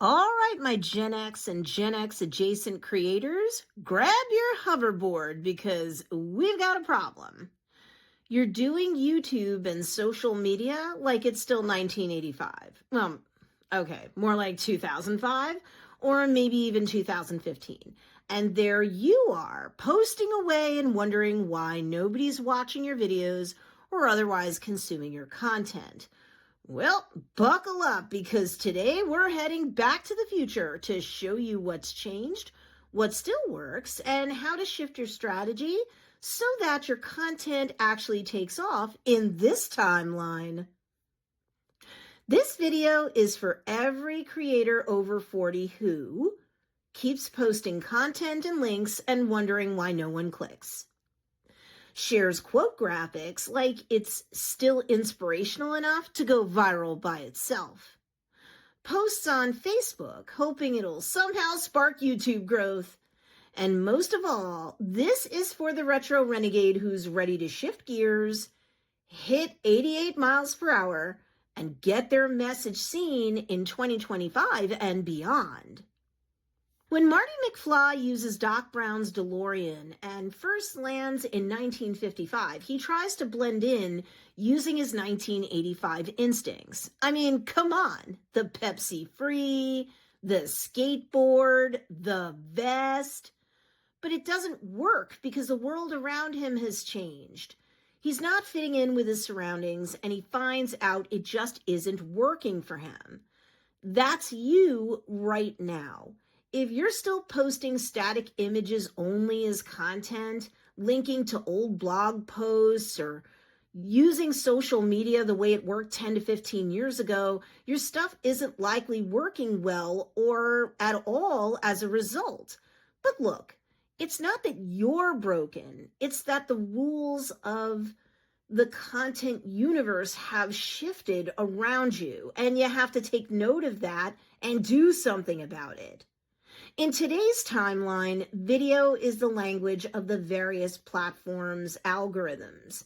All right, my Gen X and Gen X adjacent creators, grab your hoverboard because we've got a problem. You're doing YouTube and social media like it's still 1985. Okay, more like 2005 or maybe even 2015. And there you are, posting away and wondering why nobody's watching your videos or otherwise consuming your content. Well, buckle up because today we're heading back to the future to show you what's changed, what still works, and how to shift your strategy so that your content actually takes off in this timeline. This video is for every creator over 40 who keeps posting content and links and wondering why no one clicks. Shares quote graphics like it's still inspirational enough to go viral by itself. Posts on Facebook hoping it'll somehow spark YouTube growth. And most of all, this is for the retro renegade who's ready to shift gears, hit 88 miles per hour, and get their message seen in 2025 and beyond. When Marty McFly uses Doc Brown's DeLorean and first lands in 1955, he tries to blend in using his 1985 instincts. I mean, come on. The Pepsi Free, the skateboard, the vest. But it doesn't work because the world around him has changed. He's not fitting in with his surroundings and he finds out it just isn't working for him. That's you right now. If you're still posting static images only as content, linking to old blog posts, or using social media the way it worked 10 to 15 years ago, your stuff isn't likely working well or at all as a result. But look, it's not that you're broken. It's that the rules of the content universe have shifted around you, and you have to take note of that and do something about it. In today's timeline, video is the language of the various platforms' algorithms.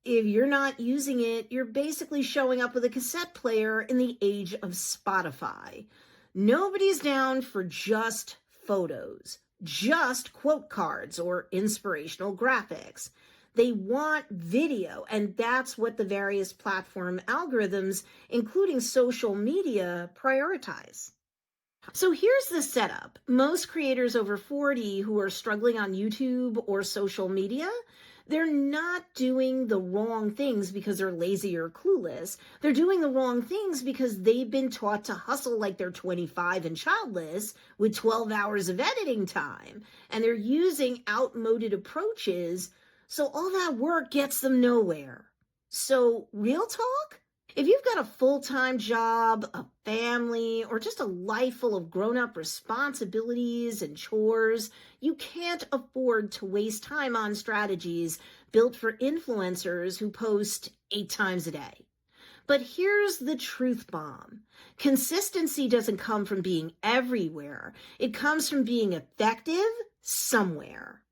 If you're not using it, you're basically showing up with a cassette player in the age of Spotify. Nobody's down for just photos, just quote cards or inspirational graphics. They want video, and that's what the various platform algorithms, including social media, prioritize. So here's the setup. Most creators over 40 who are struggling on YouTube or social media, they're not doing the wrong things because they're lazy or clueless. They're doing the wrong things because they've been taught to hustle like they're 25 and childless with 12 hours of editing time. And they're using outmoded approaches, so all that work gets them nowhere. So real talk? If you've got a full-time job, a family, or just a life full of grown-up responsibilities and chores, you can't afford to waste time on strategies built for influencers who post 8 times a day. But here's the truth bomb. Consistency doesn't come from being everywhere. It comes from being effective somewhere.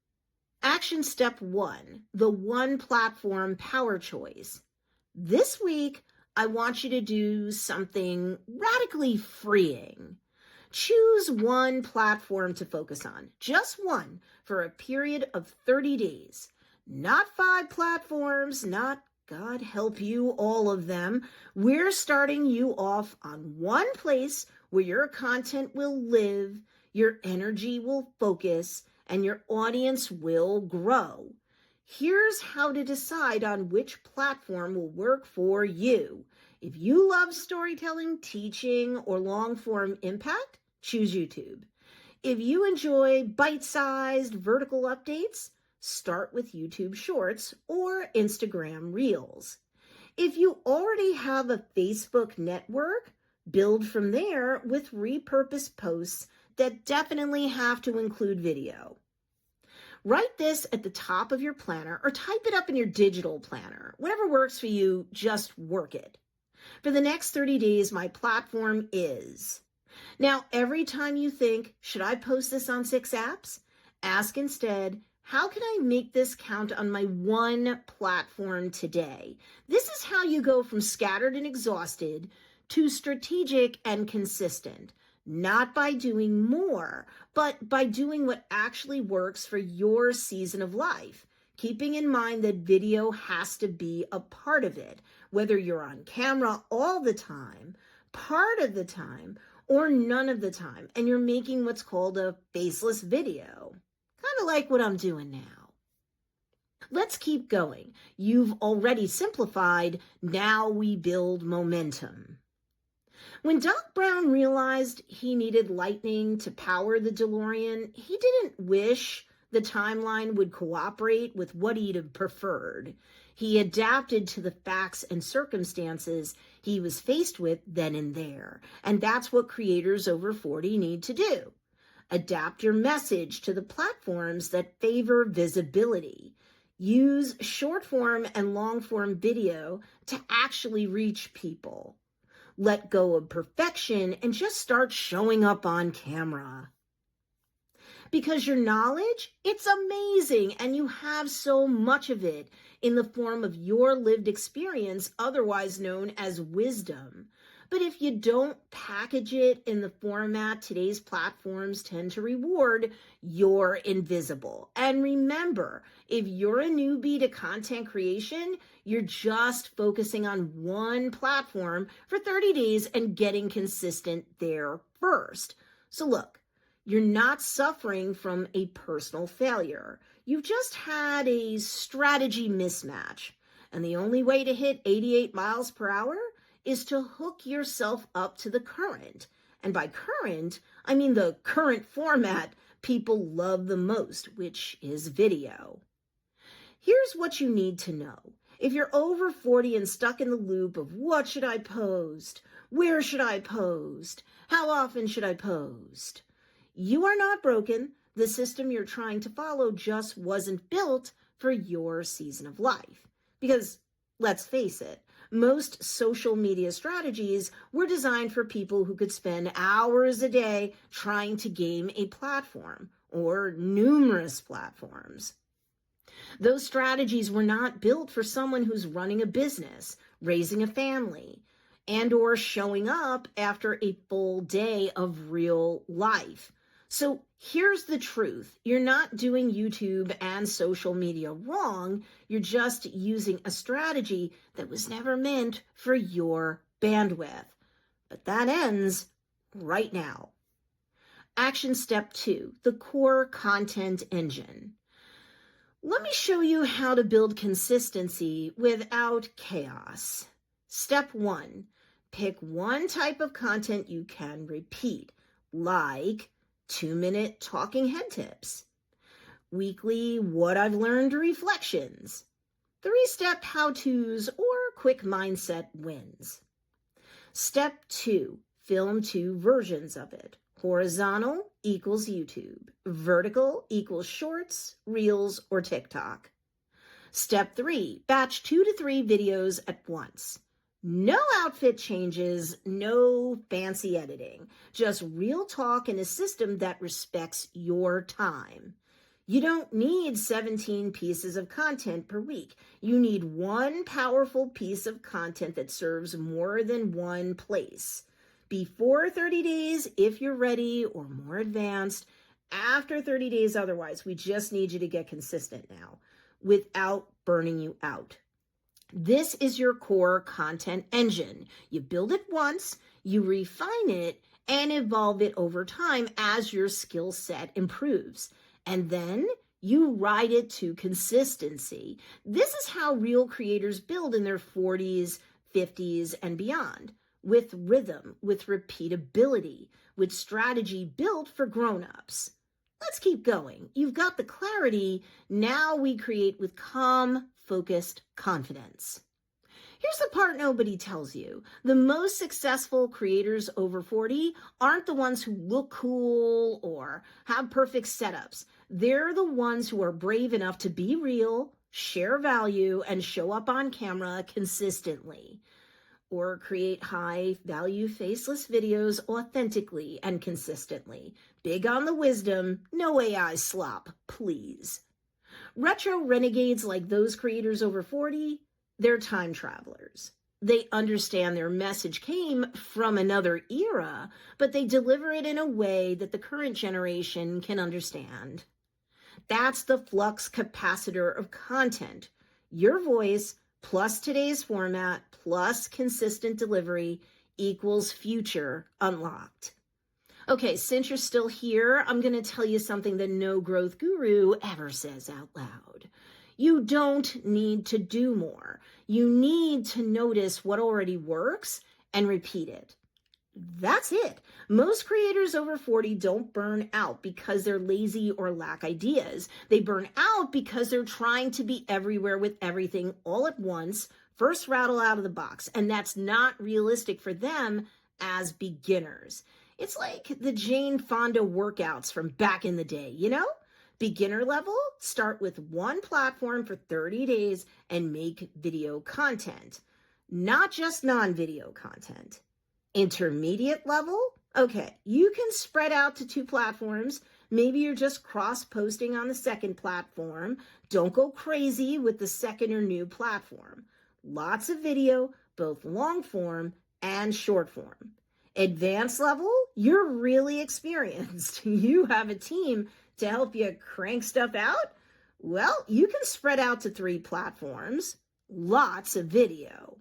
Action step 1, the one platform power choice. This week, I want you to do something radically freeing. Choose one platform to focus on, just one, for a period of 30 days. Not 5 platforms, not, God help you, all of them. We're starting you off on one place where your content will live, your energy will focus, and your audience will grow. Here's how to decide on which platform will work for you. If you love storytelling, teaching, or long-form impact, choose YouTube. If you enjoy bite-sized vertical updates, start with YouTube Shorts or Instagram Reels. If you already have a Facebook network, build from there with repurposed posts that definitely have to include video. Write this at the top of your planner or type it up in your digital planner. Whatever works for you, just work it. For the next 30 days, my platform is. Now, every time you think, should I post this on 6 apps? Ask instead, how can I make this count on my one platform today? This is how you go from scattered and exhausted to strategic and consistent. not by doing more, but by doing what actually works for your season of life, keeping in mind that video has to be a part of it, whether you're on camera all the time, part of the time, or none of the time, and you're making what's called a faceless video, kind of like what I'm doing now. Let's keep going. You've already simplified. Now we build momentum. When Doc Brown realized he needed lightning to power the DeLorean, he didn't wish the timeline would cooperate with what he'd have preferred. He adapted to the facts and circumstances he was faced with then and there. And that's what creators over 40 need to do. Adapt your message to the platforms that favor visibility. Use short form and long form video to actually reach people. Let go of perfection and just start showing up on camera. Because your knowledge, it's amazing, and you have so much of it in the form of your lived experience, otherwise known as wisdom. But if you don't package it in the format today's platforms tend to reward, you're invisible. And remember, if you're a newbie to content creation, you're just focusing on one platform for 30 days and getting consistent there first. So look, you're not suffering from a personal failure. You've just had a strategy mismatch. And the only way to hit 88 miles per hour is to hook yourself up to the current. And by current, I mean the current format people love the most, which is video. Here's what you need to know. If you're over 40 and stuck in the loop of what should I post? Where should I post? How often should I post? You are not broken. The system you're trying to follow just wasn't built for your season of life. Because let's face it, most social media strategies were designed for people who could spend hours a day trying to game a platform or numerous platforms. Those strategies were not built for someone who's running a business, raising a family, and or showing up after a full day of real life. So here's the truth. You're not doing YouTube and social media wrong. You're just using a strategy that was never meant for your bandwidth. But that ends right now. Action step 2, the core content engine. Let me show you how to build consistency without chaos. Step 1, pick one type of content you can repeat, like 2-minute talking head tips, weekly what I've learned reflections, 3-step how-tos, or quick mindset wins. Step 2, film 2 versions of it. Horizontal equals YouTube. Vertical equals shorts, reels, or TikTok. Step 3, batch 2 to 3 videos at once. No outfit changes, no fancy editing, just real talk in a system that respects your time. You don't need 17 pieces of content per week. You need one powerful piece of content that serves more than one place. Before 30 days, if you're ready, or more advanced. After 30 days, otherwise. We just need you to get consistent now without burning you out. This is your core content engine. You build it once, you refine it, and evolve it over time as your skill set improves. And then you ride it to consistency. This is how real creators build in their 40s, 50s, and beyond. With rhythm, with repeatability, with strategy built for grown-ups. Let's keep going. You've got the clarity. Now we create with calm, focused confidence. Here's the part nobody tells you. The most successful creators over 40 aren't the ones who look cool or have perfect setups. They're the ones who are brave enough to be real, share value, and show up on camera consistently. Or create high-value faceless videos authentically and consistently. Big on the wisdom, no AI slop, please. Retro renegades like those creators over 40, they're time travelers. they understand their message came from another era, but they deliver it in a way that the current generation can understand. That's the flux capacitor of content. Your voice plus today's format plus consistent delivery equals future unlocked. Okay, since you're still here, I'm going to tell you something that no growth guru ever says out loud. You don't need to do more. You need to notice what already works and repeat it. That's it. Most creators over 40 don't burn out because they're lazy or lack ideas. They burn out because they're trying to be everywhere with everything all at once, first rattle out of the box, and that's not realistic for them as beginners. It's like the Jane Fonda workouts from back in the day, you know? Beginner level, start with one platform for 30 days and make video content, not just non-video content. Intermediate level, okay, you can spread out to 2 platforms. Maybe you're just cross-posting on the second platform. Don't go crazy with the second or new platform. Lots of video, both long form and short form. Advanced level, you're really experienced. You have a team to help you crank stuff out. Well, you can spread out to 3 platforms. Lots of video.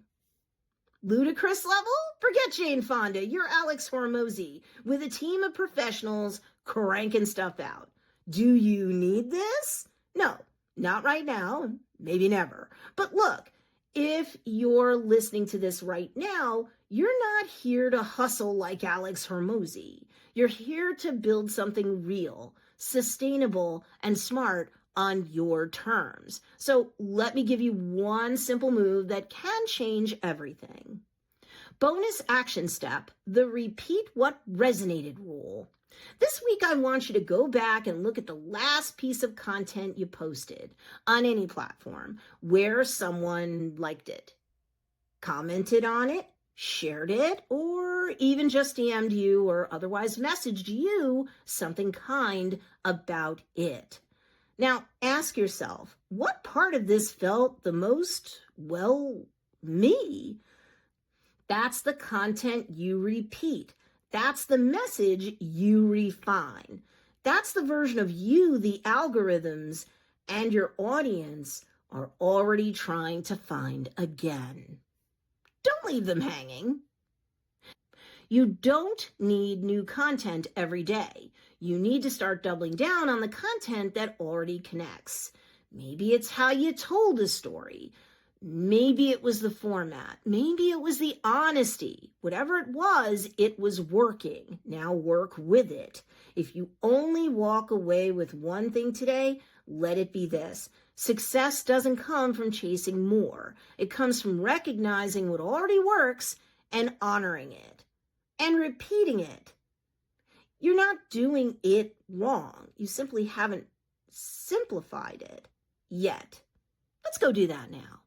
Ludicrous level? Forget Jane Fonda. You're Alex Hormozy with a team of professionals cranking stuff out. Do you need this? No, not right now. Maybe never. But look, if you're listening to this right now, you're not here to hustle like Alex Hormozy. You're here to build something real, sustainable, and smart on your terms. So let me give you one simple move that can change everything. Bonus action step, the repeat what resonated rule. This week, I want you to go back and look at the last piece of content you posted on any platform where someone liked it, commented on it, shared it, or even just DM'd you or otherwise messaged you something kind about it. Now, ask yourself, what part of this felt the most, well, me? That's the content you repeat. That's the message you refine. That's the version of you the algorithms and your audience are already trying to find again. Don't leave them hanging. You don't need new content every day. You need to start doubling down on the content that already connects. Maybe it's how you told a story. Maybe it was the format. Maybe it was the honesty. Whatever it was working. Now work with it. If you only walk away with one thing today, let it be this. Success doesn't come from chasing more. It comes from recognizing what already works and honoring it and repeating it. You're not doing it wrong. You simply haven't simplified it yet. Let's go do that now.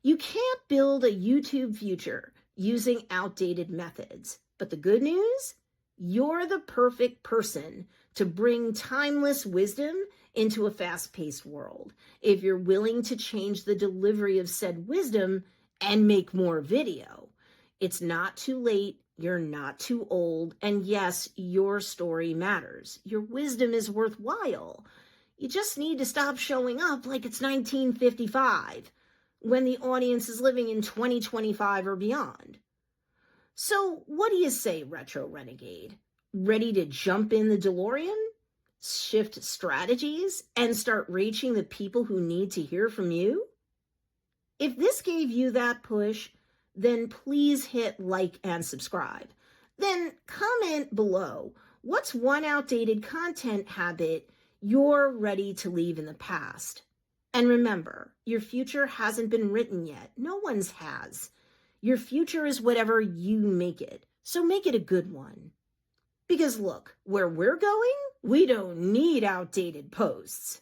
You can't build a YouTube future using outdated methods. But the good news, you're the perfect person to bring timeless wisdom into a fast-paced world. If you're willing to change the delivery of said wisdom and make more video, it's not too late. You're not too old. And yes, your story matters. Your wisdom is worthwhile. You just need to stop showing up like it's 1955 when the audience is living in 2025 or beyond. So what do you say, Retro Renegade? Ready to jump in the DeLorean, shift strategies, and start reaching the people who need to hear from you? If this gave you that push, then please hit like and subscribe. Then comment below, what's one outdated content habit you're ready to leave in the past? And remember, your future hasn't been written yet. No one's has. Your future is whatever you make it. So make it a good one. Because look, where we're going, we don't need outdated posts.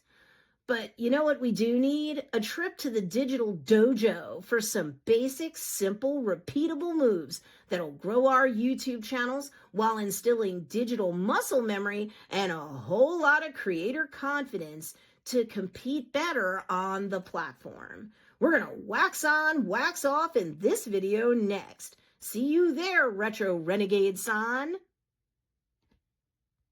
But you know what we do need? A trip to the digital dojo for some basic, simple, repeatable moves that'll grow our YouTube channels while instilling digital muscle memory and a whole lot of creator confidence to compete better on the platform. We're gonna wax on, wax off in this video next. See you there, Retro Renegade San.